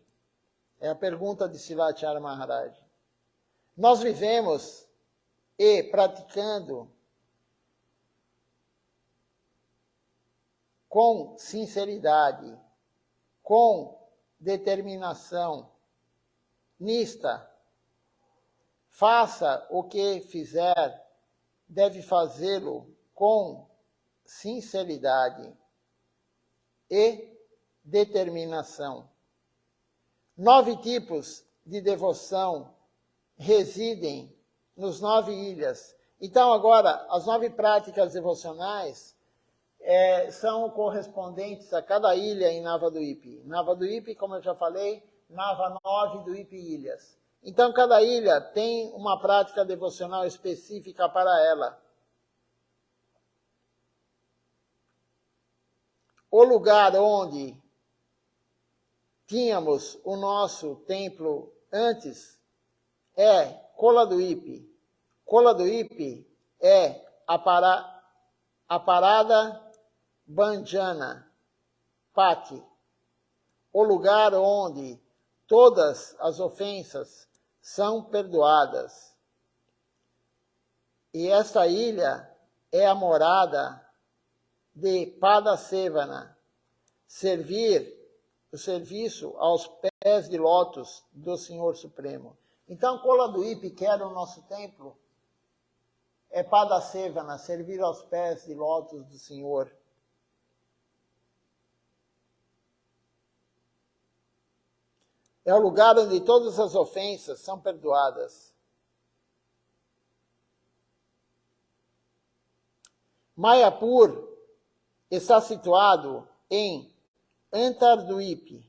É a pergunta de Silacharya Maharaj. Nós vivemos e praticando com sinceridade, com determinação, nista. Faça o que fizer, deve fazê-lo com sinceridade e determinação. 9 tipos de devoção residem nos 9 ilhas. Então, agora, as 9 práticas devocionais são correspondentes a cada ilha em Navadvipa. Navadvipa, como eu já falei, Nava 9 Dvipa ilhas. Então, cada ilha tem uma prática devocional específica para ela. O lugar onde tínhamos o nosso templo antes é Koladvipa. Koladvipa é a parada Bandhana, Pati, o lugar onde todas as ofensas são perdoadas. E esta ilha é a morada de Padasevana, o serviço aos pés de lótus do Senhor Supremo. Então, Koladvipa, que era o nosso templo, é Padasevana, servir aos pés de lótus do Senhor. É o lugar onde todas as ofensas são perdoadas. Mayapur está situado em Antardvipa.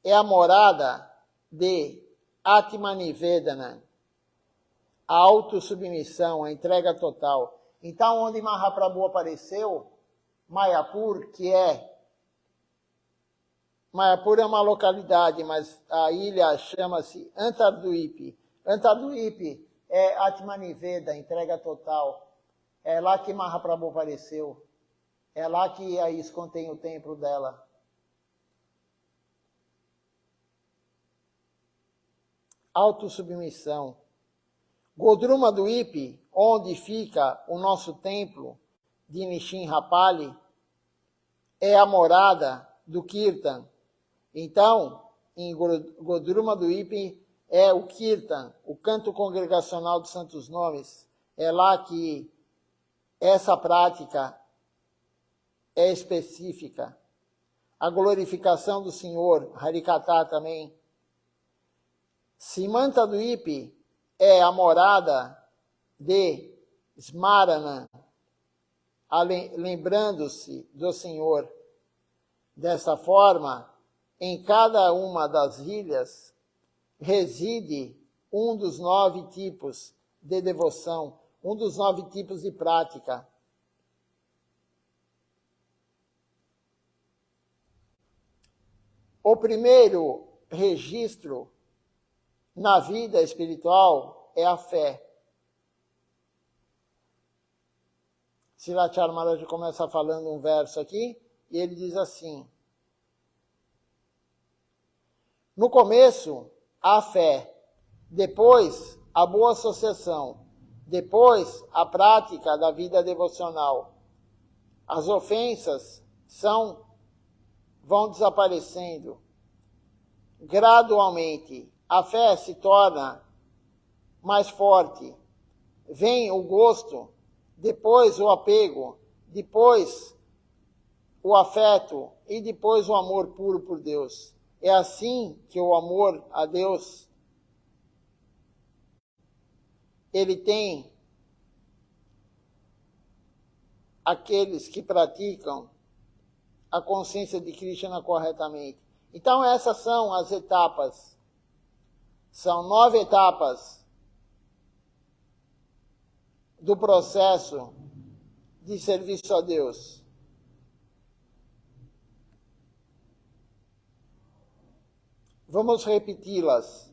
É a morada de Atmanivedana, a autossubmissão, a entrega total. Então, onde Mahaprabhu apareceu, Mayapur, Mayapur é uma localidade, mas a ilha chama-se Antardvipa. Antardvipa é Atmaniveda, entrega total. É lá que Mahaprabhu apareceu. É lá que a ISKCON tem o templo dela. Autossubmissão. Godrumadvipa, onde fica o nosso templo de Nishinrapali, é a morada do Kirtan. Então, em Godrumadvipa é o Kirtan, o canto congregacional dos santos nomes. É lá que essa prática é específica. A glorificação do Senhor, Harikatha também. lembrando-se do Senhor. Dessa forma, em cada uma das ilhas reside um dos 9 tipos de devoção, um dos 9 tipos de prática. O primeiro registro na vida espiritual é a fé. Srilacharya Maharaj começa falando um verso aqui, e ele diz assim: no começo, a fé, depois a boa associação, depois a prática da vida devocional. As ofensas vão desaparecendo. Gradualmente, a fé se torna mais forte. Vem o gosto, depois o apego, depois o afeto e depois o amor puro por Deus. É assim que o amor a Deus, ele tem aqueles que praticam a consciência de Krishna corretamente. Então essas são as etapas. São 9 etapas do processo de serviço a Deus. Vamos repeti-las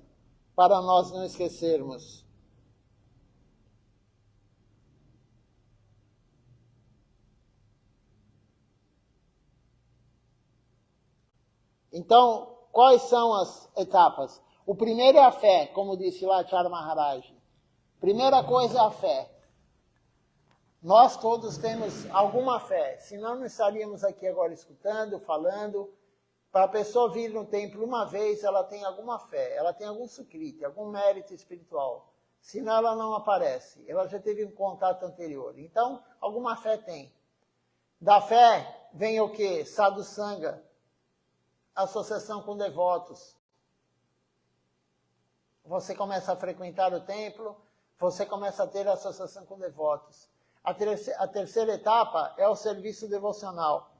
para nós não esquecermos. Então, quais são as etapas? O primeiro é a fé, como disse Srilacharya Maharaj. Primeira coisa é a fé. Nós todos temos alguma fé, senão não estaríamos aqui agora escutando, falando. Para a pessoa vir no templo uma vez, ela tem alguma fé, ela tem algum sukriti, algum mérito espiritual. Senão ela não aparece, ela já teve um contato anterior. Então, alguma fé tem. Da fé vem o quê? Sadhu Sangha, associação com devotos. Você começa a frequentar o templo, você começa a ter associação com devotos. A terceira etapa é o serviço devocional.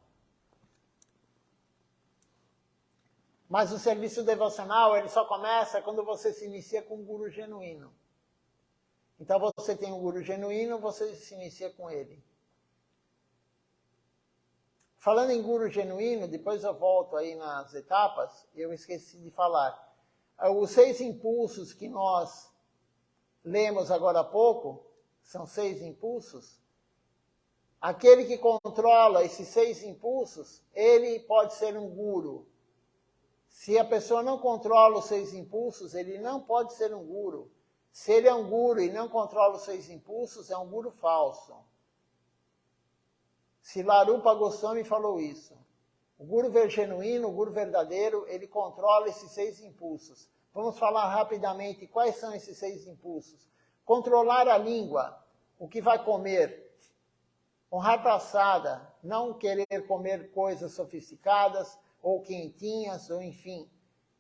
Mas o serviço devocional, ele só começa quando você se inicia com um guru genuíno. Então você tem um guru genuíno, você se inicia com ele. Falando em guru genuíno, depois eu volto aí nas etapas, eu esqueci de falar. Os 6 impulsos que nós lemos agora há pouco, são 6 impulsos. Aquele que controla esses 6 impulsos, ele pode ser um guru. Se a pessoa não controla os 6 impulsos, ele não pode ser um guru. Se ele é um guru e não controla os 6 impulsos, é um guru falso. Silarupa Goswami falou isso. O guru genuíno, o guru verdadeiro, ele controla esses 6 impulsos. Vamos falar rapidamente quais são esses 6 impulsos. Controlar a língua, o que vai comer. Honrar praçada, não querer comer coisas sofisticadas, ou quentinhas, ou enfim,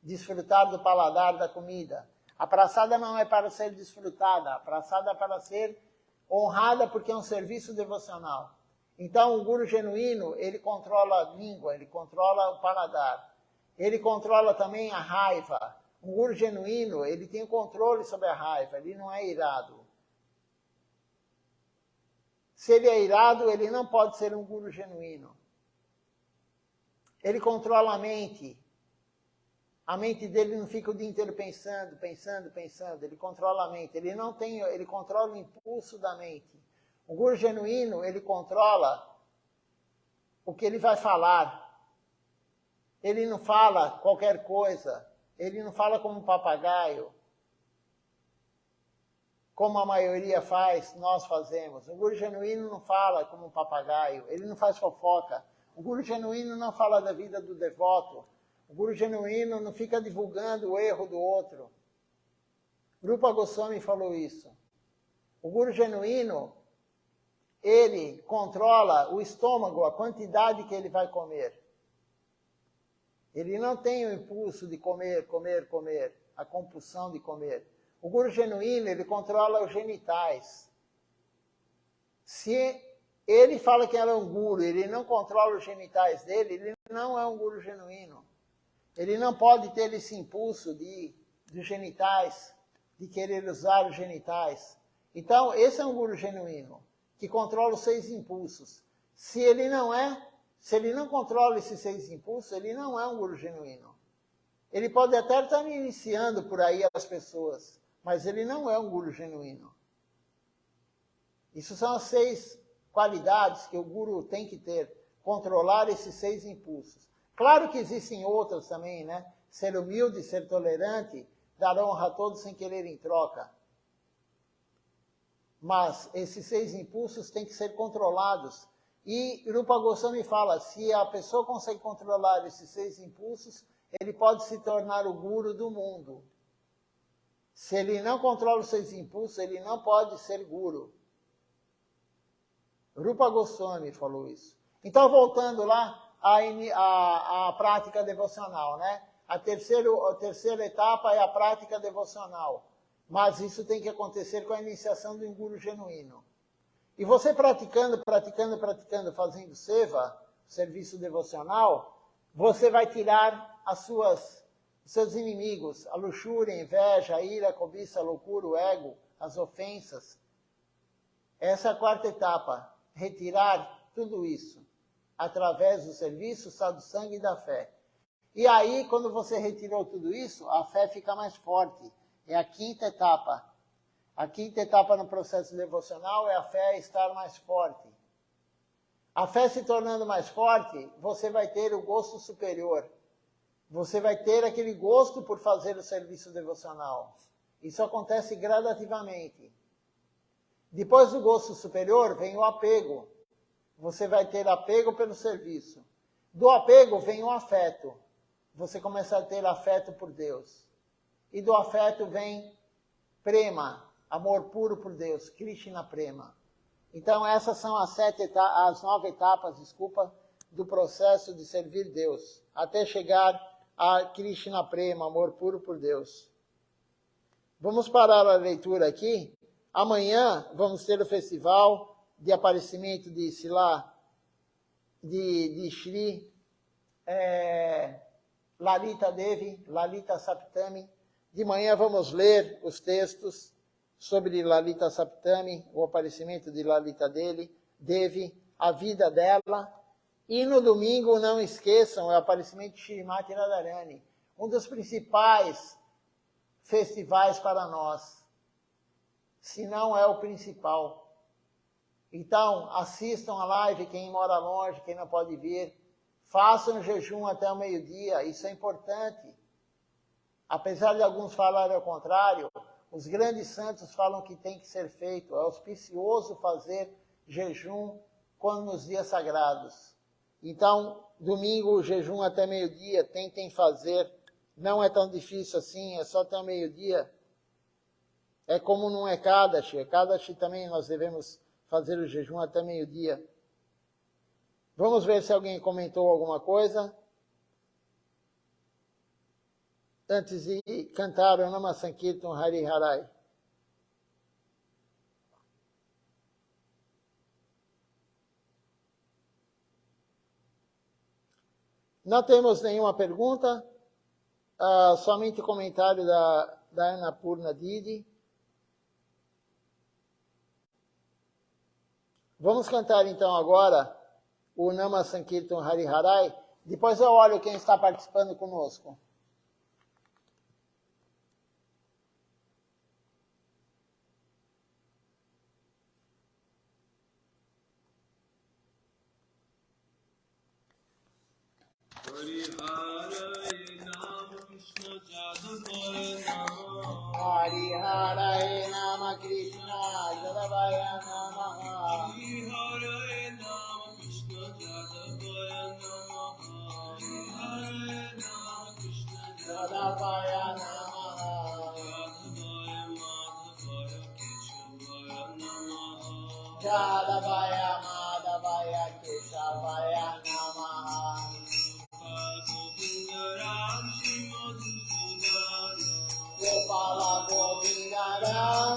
desfrutar do paladar da comida. A praçada não é para ser desfrutada, a praçada é para ser honrada porque é um serviço devocional. Então, o guru genuíno, ele controla a língua, ele controla o paladar. Ele controla também a raiva. Um guru genuíno, ele tem controle sobre a raiva, ele não é irado. Se ele é irado, ele não pode ser um guru genuíno. Ele controla a mente. A mente dele não fica o dia inteiro pensando. Ele controla a mente. Ele controla o impulso da mente. O guru genuíno, ele controla o que ele vai falar. Ele não fala qualquer coisa. Ele não fala como um papagaio. Como a maioria faz, nós fazemos. O guru genuíno não fala como um papagaio. Ele não faz fofoca. O guru genuíno não fala da vida do devoto. O guru genuíno não fica divulgando o erro do outro. Rupa Goswami falou isso. O guru genuíno, ele controla o estômago, a quantidade que ele vai comer. Ele não tem o impulso de comer, a compulsão de comer. O guru genuíno, ele controla os genitais. Se Ele fala que ele é um guru, ele não controla os genitais dele, ele não é um guru genuíno. Ele não pode ter esse impulso dos genitais, de querer usar os genitais. Então, esse é um guru genuíno, que controla os 6 impulsos. Se ele não controla esses 6 impulsos, ele não é um guru genuíno. Ele pode até estar iniciando por aí as pessoas, mas ele não é um guru genuíno. Isso são as 6 qualidades que o guru tem que ter, controlar esses 6 impulsos. Claro que existem outras também, né? Ser humilde, ser tolerante, dar honra a todos sem querer em troca. Mas esses 6 impulsos têm que ser controlados. E Rupa Goswami fala, se a pessoa consegue controlar esses 6 impulsos, ele pode se tornar o guru do mundo. Se ele não controla os 6 impulsos, ele não pode ser guru. Rupa Goswami falou isso. Então, voltando lá à prática devocional, né? A terceira etapa é a prática devocional. Mas isso tem que acontecer com a iniciação do guru genuíno. E você praticando, fazendo seva, serviço devocional, você vai tirar os seus inimigos, a luxúria, a inveja, a ira, a cobiça, a loucura, o ego, as ofensas. Essa é a 4ª etapa. Retirar tudo isso através do serviço, sadhu-sanga e da fé. E aí, quando você retirou tudo isso, a fé fica mais forte. É a 5ª etapa. A 5ª etapa no processo devocional é a fé estar mais forte. A fé se tornando mais forte, você vai ter o gosto superior. Você vai ter aquele gosto por fazer o serviço devocional. Isso acontece gradativamente. Depois do gosto superior, vem o apego. Você vai ter apego pelo serviço. Do apego vem o afeto. Você começa a ter afeto por Deus. E do afeto vem prema, amor puro por Deus, Krishna prema. Então essas são as 9 etapas, do processo de servir Deus, até chegar a Krishna prema, amor puro por Deus. Vamos parar a leitura aqui. Amanhã vamos ter o festival de aparecimento de Shri Lalita Devi, Lalita Saptami. De manhã vamos ler os textos sobre Lalita Saptami, o aparecimento de Lalita Devi, a vida dela. E no domingo, não esqueçam, é o aparecimento de Shrimati Radharani, um dos principais festivais para nós, se não é o principal. Então, assistam a live, quem mora longe, quem não pode vir. Façam jejum até o meio-dia, isso é importante. Apesar de alguns falarem ao contrário, os grandes santos falam que tem que ser feito. É auspicioso fazer jejum quando nos dias sagrados. Então, domingo, jejum até meio-dia, tentem fazer. Não é tão difícil assim, é só até o meio-dia. É como no Ekadashi. Ekadashi também nós devemos fazer o jejum até meio-dia. Vamos ver se alguém comentou alguma coisa. Antes de cantar o Nama Sankirtan Hari Harai. Não temos nenhuma pergunta, somente comentário da Annapurna Didi. Vamos cantar então agora o Nama Sankirtan Hari Harai. Depois eu olho quem está participando conosco. Hari Harai Nama Krishna Jadavaya Namaha. Hari Harai Nama Krishna Jadavaya Namaha. Hari Harai Nama Krishna Jadavaya Namaha. Jadavaya Madhavaya Keshavaya Namaha. Gopala Govinda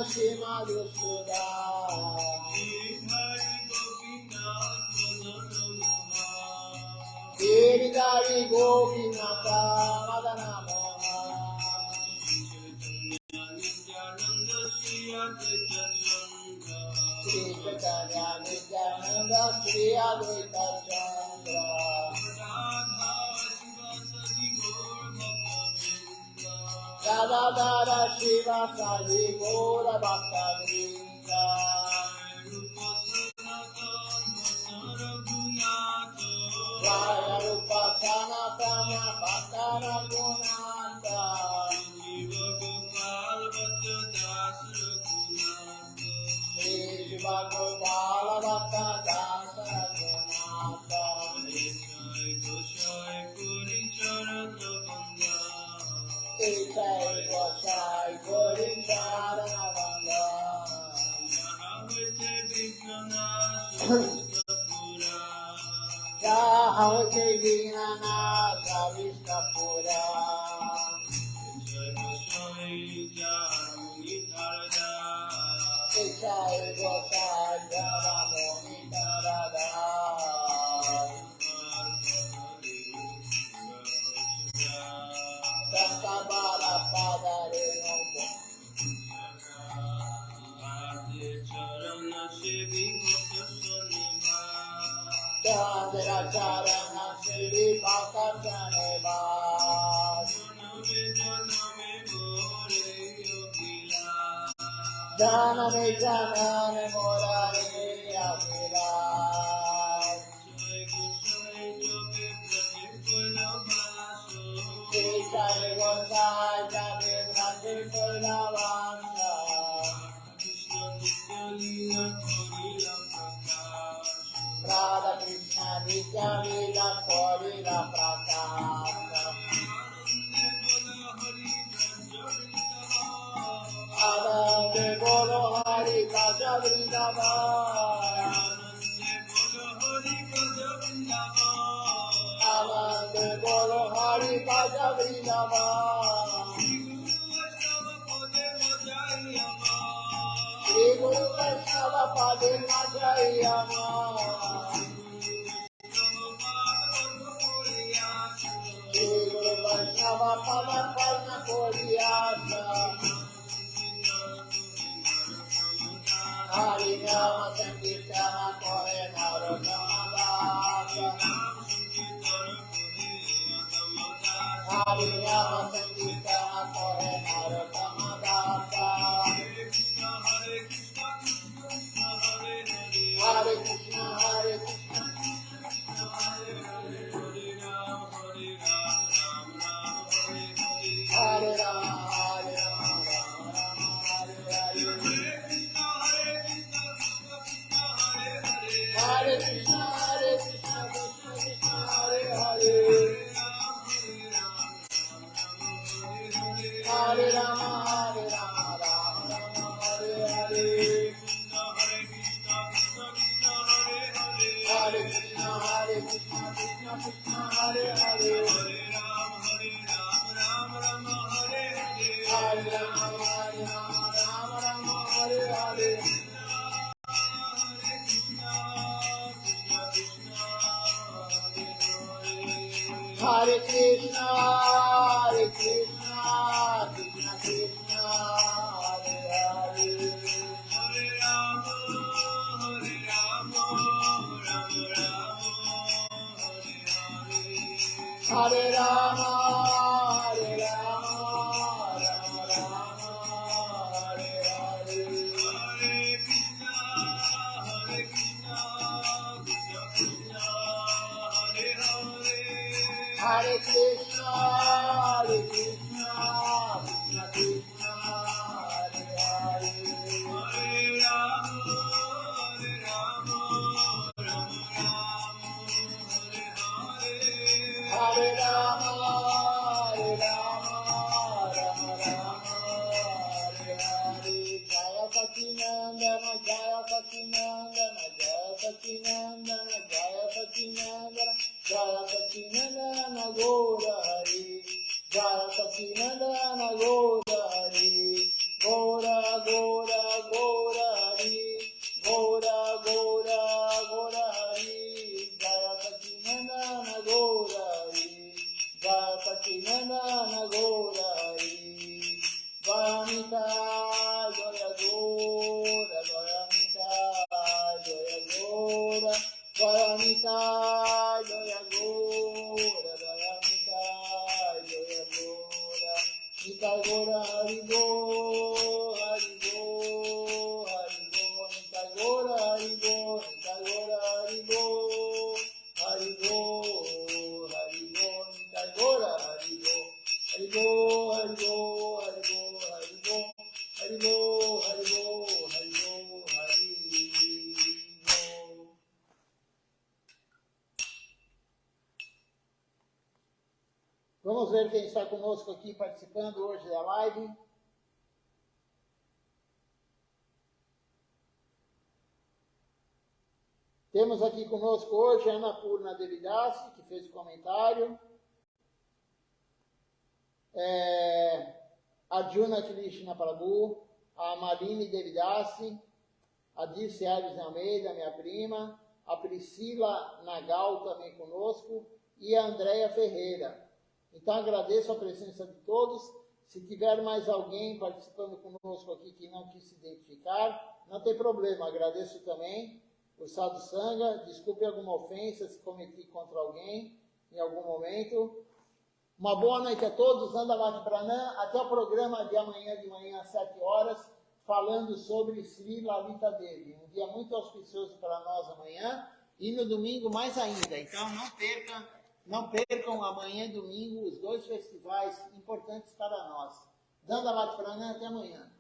Shri Madhusudan. Giri Gopinata Madana Moha Sri Chaitanya Nityananda Sri Advaita Chandra Radha Dada Shiva Sadi Gora Bhakta Vrinda Jaya Rupa Sanatana Bhakta Raghunatha Shri Shiva Gopala Bhakta Dasa Raghunatha Itai Gosai Gorin Charanavanga Jahawate Vinana Savistapura Itai Gosai Jaramoni Tarada Santabara Padare Nombo Chandra Charana Sri Bhaktaneva Janame Janame Morare Akira Jai Gosai Jai Brahmi Kolavanta Radha Krishna Nitya Lila Korila Prakasa Adande Bolo Hari Kaja Vrindavan Adande Bolo Hari Kaja Vrindavan Shri Guru Vaishnava Pade Majayama Shri Guru Vaishnava Pada Parna Koriyasa Hari Nama Sankirtana Kore Narottama Dasa Hari Nama Sankirtana Kore Narottama Dasa Hare Krishna Hare Krishna Hare Rama Hare Rama Rama Rama Hare Hare Hare Krishna Hare Krishna Krishna Krishna Hare Hare Hare Rama Hare Rama Rama Rama Hare Hare Hare Krishna Krishna Krishna Hare Hare Hare Rama Hare Rama Rama Rama Hare Hare Hare Krishna Krishna Krishna Hare Hare Hare Rama Hare Rama Rama Rama Hare Hare Hare Krishna Krishna Hare Hare Hare Krishna Krishna Krishna Hare Hare Hare Rama Hare Rama Rama Rama Hare Hare Jaya Sacinandana Jaya Sacinandana Jaya Sacinandana Jaya Sacinandana Jaya Sacinandana Gaura Hari Jaya Sacinandana Gaura Hari Gaura Gaura Gaura Hari Gaura Gaura Gaura Hari Jaya Sacinandana Gaura Hari Jaya Gora, Nitai, Jaya Gora, Nitai Gora, Haribo, Haribo, Haribo, Nitai Gora, Haribo, Nitai Gora, Haribo, Haribo, Haribo, Nitai Gora, Haribo, Haribo, Haribo, Haribo, Haribo, Haribo, Haribo, Haribo, Haribo. Vamos ver quem está conosco aqui participando hoje da live. Temos aqui conosco hoje a Ana Purna Devidasi, que fez o comentário. A Juna Krishna Prabhu, a Marine Devidasi, a Dirce Alves Almeida, minha prima, a Priscila Nagal também conosco e a Andréia Ferreira. Então agradeço a presença de todos. Se tiver mais alguém participando conosco aqui que não quis se identificar, não tem problema, agradeço também. O Sadhu Sangha, desculpe alguma ofensa se cometi contra alguém em algum momento. Uma boa noite a todos, Nanda Pranam, até o programa de amanhã de manhã às 7 horas, falando sobre Sri Lalita Devi. Um dia muito auspicioso para nós amanhã e no domingo mais ainda. Então não percam amanhã e domingo os dois festivais importantes para nós. Nanda Pranam, até amanhã.